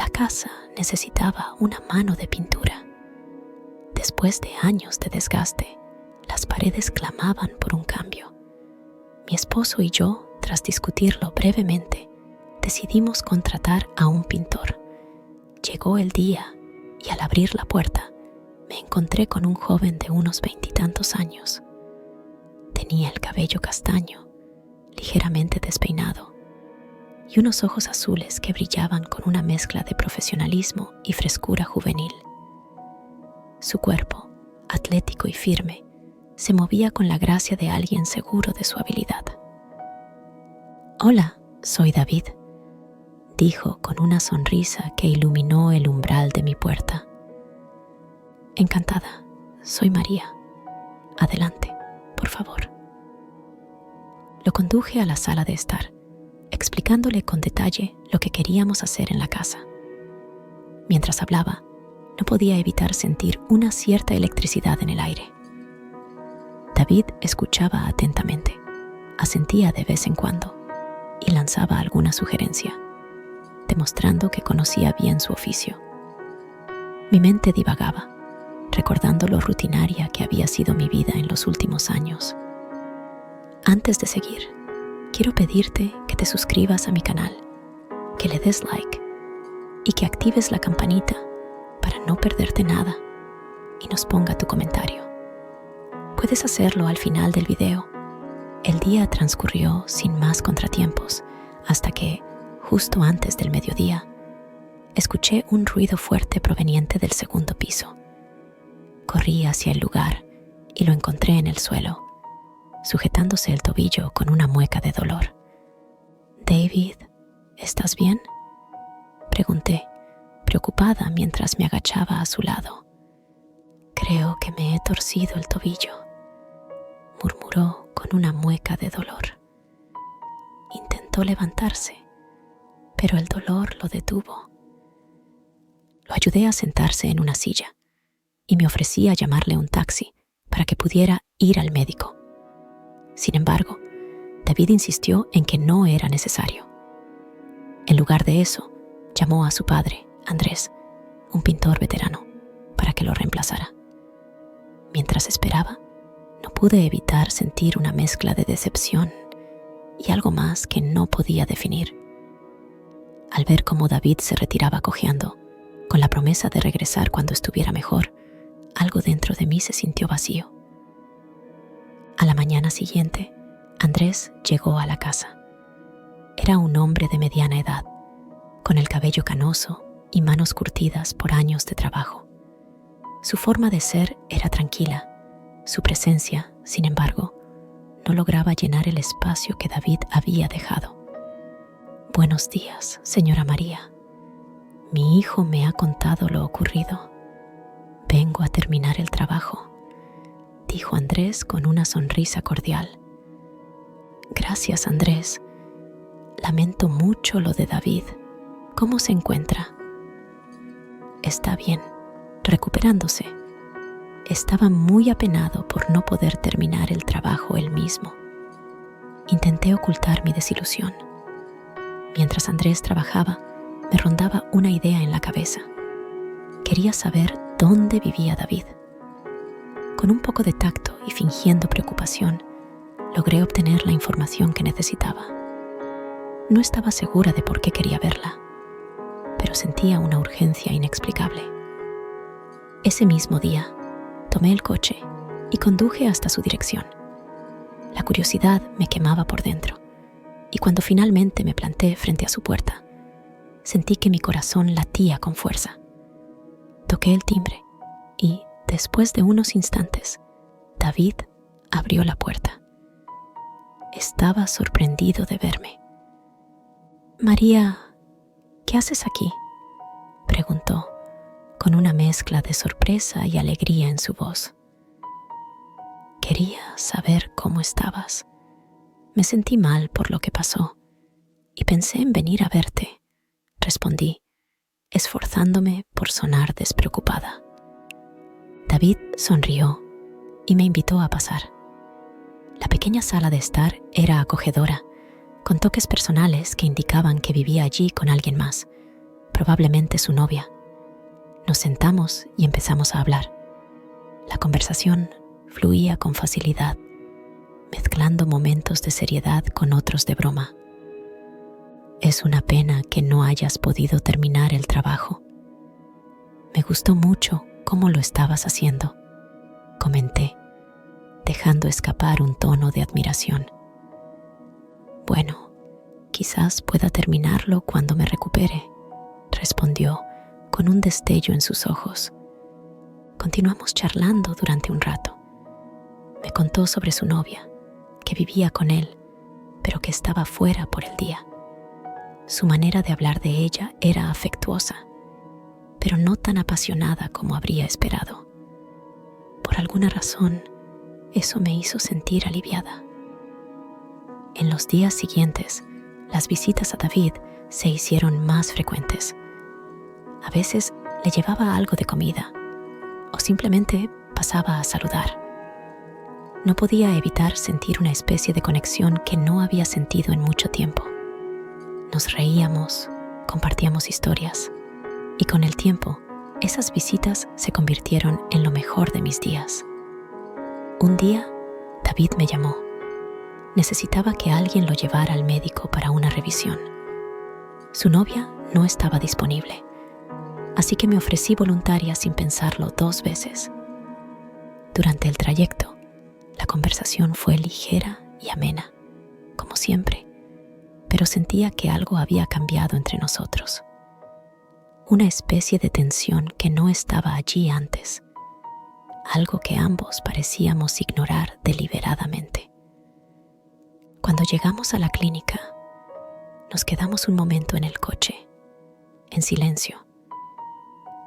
La casa necesitaba una mano de pintura. Después de años de desgaste, las paredes clamaban por un cambio. Mi esposo y yo, tras discutirlo brevemente, decidimos contratar a un pintor. Llegó el día y al abrir la puerta, me encontré con un joven de unos 20 y tantos años. Tenía el cabello castaño, ligeramente despeinado, y unos ojos azules que brillaban con una mezcla de profesionalismo y frescura juvenil. Su cuerpo, atlético y firme, se movía con la gracia de alguien seguro de su habilidad. «Hola, soy David», dijo con una sonrisa que iluminó el umbral de mi puerta. «Encantada, soy María. Adelante, por favor». Lo conduje a la sala de estar, explicándole con detalle lo que queríamos hacer en la casa. Mientras hablaba, no podía evitar sentir una cierta electricidad en el aire. David escuchaba atentamente, asentía de vez en cuando y lanzaba alguna sugerencia, demostrando que conocía bien su oficio. Mi mente divagaba, recordando lo rutinaria que había sido mi vida en los últimos años. Antes de seguir, quiero pedirte que te suscribas a mi canal, que le des like y que actives la campanita para no perderte nada y nos ponga tu comentario. Puedes hacerlo al final del video. El día transcurrió sin más contratiempos hasta que, justo antes del mediodía, escuché un ruido fuerte proveniente del segundo piso. Corrí hacia el lugar y lo encontré en el suelo, sujetándose el tobillo con una mueca de dolor. «David, ¿estás bien?», pregunté, preocupada mientras me agachaba a su lado. «Creo que me he torcido el tobillo», murmuró con una mueca de dolor. Intentó levantarse, pero el dolor lo detuvo. Lo ayudé a sentarse en una silla y me ofrecí a llamarle un taxi para que pudiera ir al médico. Sin embargo, David insistió en que no era necesario. En lugar de eso, llamó a su padre, Andrés, un pintor veterano, para que lo reemplazara. Mientras esperaba, no pude evitar sentir una mezcla de decepción y algo más que no podía definir. Al ver cómo David se retiraba cojeando, con la promesa de regresar cuando estuviera mejor, algo dentro de mí se sintió vacío. A la mañana siguiente, Andrés llegó a la casa. Era un hombre de mediana edad, con el cabello canoso y manos curtidas por años de trabajo. Su forma de ser era tranquila. Su presencia, sin embargo, no lograba llenar el espacio que David había dejado. «Buenos días, señora María. Mi hijo me ha contado lo ocurrido. Vengo a terminar el trabajo», dijo Andrés con una sonrisa cordial. «Gracias, Andrés. Lamento mucho lo de David. ¿Cómo se encuentra?» «Está bien, recuperándose. Estaba muy apenado por no poder terminar el trabajo él mismo». Intenté ocultar mi desilusión. Mientras Andrés trabajaba, me rondaba una idea en la cabeza. Quería saber dónde vivía David. Con un poco de tacto y fingiendo preocupación, logré obtener la información que necesitaba. No estaba segura de por qué quería verla, pero sentía una urgencia inexplicable. Ese mismo día, tomé el coche y conduje hasta su dirección. La curiosidad me quemaba por dentro, y cuando finalmente me planté frente a su puerta, sentí que mi corazón latía con fuerza. Toqué el timbre y, después de unos instantes, David abrió la puerta. Estaba sorprendido de verme. «María, ¿qué haces aquí?», preguntó, con una mezcla de sorpresa y alegría en su voz. «Quería saber cómo estabas. Me sentí mal por lo que pasó y pensé en venir a verte», respondí, esforzándome por sonar despreocupada. David sonrió y me invitó a pasar. La pequeña sala de estar era acogedora, con toques personales que indicaban que vivía allí con alguien más, probablemente su novia. Nos sentamos y empezamos a hablar. La conversación fluía con facilidad, mezclando momentos de seriedad con otros de broma. Es una pena que no hayas podido terminar el trabajo. Me gustó mucho cómo lo estabas haciendo, comenté, dejando escapar un tono de admiración. Bueno, quizás pueda terminarlo cuando me recupere, respondió con un destello en sus ojos. Continuamos charlando durante un rato. Me contó sobre su novia, que vivía con él, pero que estaba fuera por el día. Su manera de hablar de ella era afectuosa, pero no tan apasionada como habría esperado. Por alguna razón, eso me hizo sentir aliviada. En los días siguientes, las visitas a David se hicieron más frecuentes. A veces le llevaba algo de comida o simplemente pasaba a saludar. No podía evitar sentir una especie de conexión que no había sentido en mucho tiempo. Nos reíamos, compartíamos historias y con el tiempo, esas visitas se convirtieron en lo mejor de mis días. Un día, David me llamó. Necesitaba que alguien lo llevara al médico para una revisión. Su novia no estaba disponible, así que me ofrecí voluntaria sin pensarlo 2 veces. Durante el trayecto, la conversación fue ligera y amena, como siempre, pero sentía que algo había cambiado entre nosotros. Una especie de tensión que no estaba allí antes, algo que ambos parecíamos ignorar deliberadamente. Cuando llegamos a la clínica, nos quedamos un momento en el coche, en silencio.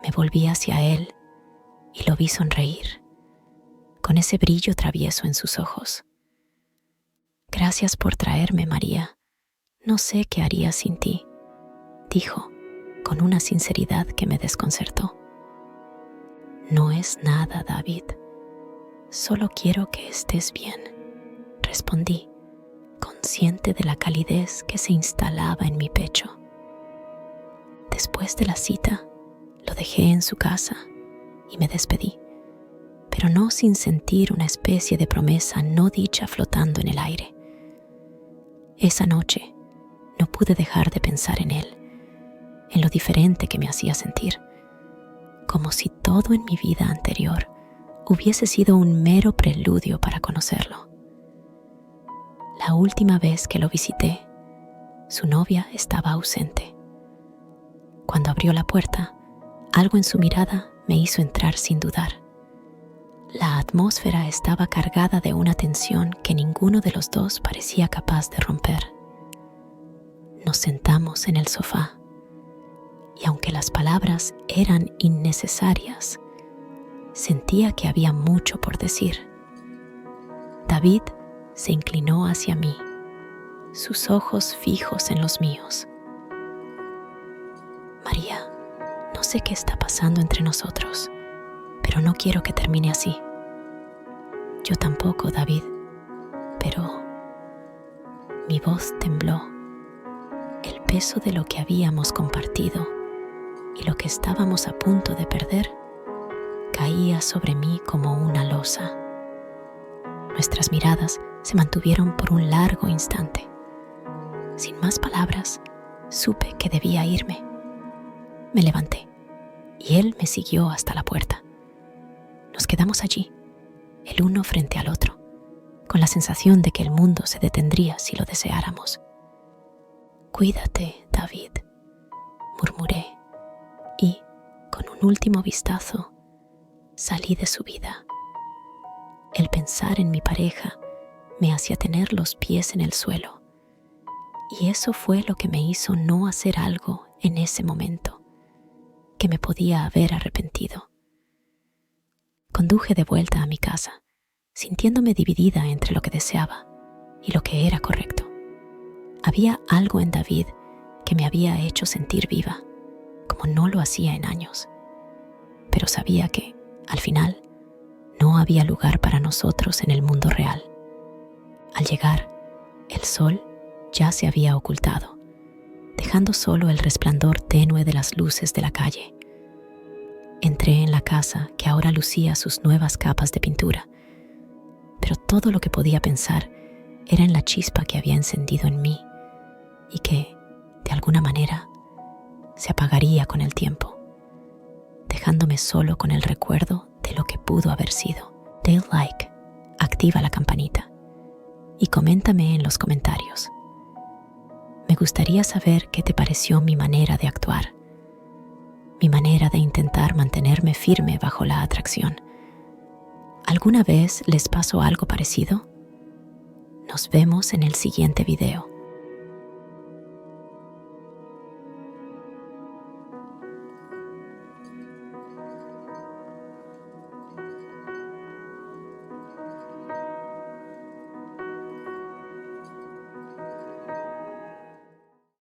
Me volví hacia él y lo vi sonreír, con ese brillo travieso en sus ojos. Gracias por traerme, María. No sé qué haría sin ti, dijo, con una sinceridad que me desconcertó. No es nada, David. Solo quiero que estés bien, respondí, consciente de la calidez que se instalaba en mi pecho. Después de la cita, lo dejé en su casa y me despedí, pero no sin sentir una especie de promesa no dicha flotando en el aire. Esa noche no pude dejar de pensar en él, en lo diferente que me hacía sentir, como si todo en mi vida anterior hubiese sido un mero preludio para conocerlo. La última vez que lo visité, su novia estaba ausente. Cuando abrió la puerta, algo en su mirada me hizo entrar sin dudar. La atmósfera estaba cargada de una tensión que ninguno de los dos parecía capaz de romper. Nos sentamos en el sofá, y aunque las palabras eran innecesarias, sentía que había mucho por decir. David se inclinó hacia mí, sus ojos fijos en los míos. María, no sé qué está pasando entre nosotros, pero no quiero que termine así. Yo tampoco, David, pero mi voz tembló. El peso de lo que habíamos compartido y lo que estábamos a punto de perder caía sobre mí como una losa. Nuestras miradas se mantuvieron por un largo instante. Sin más palabras, supe que debía irme. Me levanté y él me siguió hasta la puerta. Nos quedamos allí, el uno frente al otro, con la sensación de que el mundo se detendría si lo deseáramos. Cuídate, David, murmuré, y, con un último vistazo, salí de su vida. El pensar en mi pareja me hacía tener los pies en el suelo, y eso fue lo que me hizo no hacer algo en ese momento, que me podía haber arrepentido. Conduje de vuelta a mi casa, sintiéndome dividida entre lo que deseaba y lo que era correcto. Había algo en David que me había hecho sentir viva, como no lo hacía en años. Pero sabía que, al final, no había lugar para nosotros en el mundo real. Al llegar, el sol ya se había ocultado, dejando solo el resplandor tenue de las luces de la calle. Entré en la casa que ahora lucía sus nuevas capas de pintura, pero todo lo que podía pensar era en la chispa que había encendido en mí y que, de alguna manera, se apagaría con el tiempo, dejándome solo con el recuerdo de lo que pudo haber sido. Dale like, activa la campanita y coméntame en los comentarios. Me gustaría saber qué te pareció mi manera de actuar, mi manera de intentar mantenerme firme bajo la atracción. ¿Alguna vez les pasó algo parecido? Nos vemos en el siguiente video.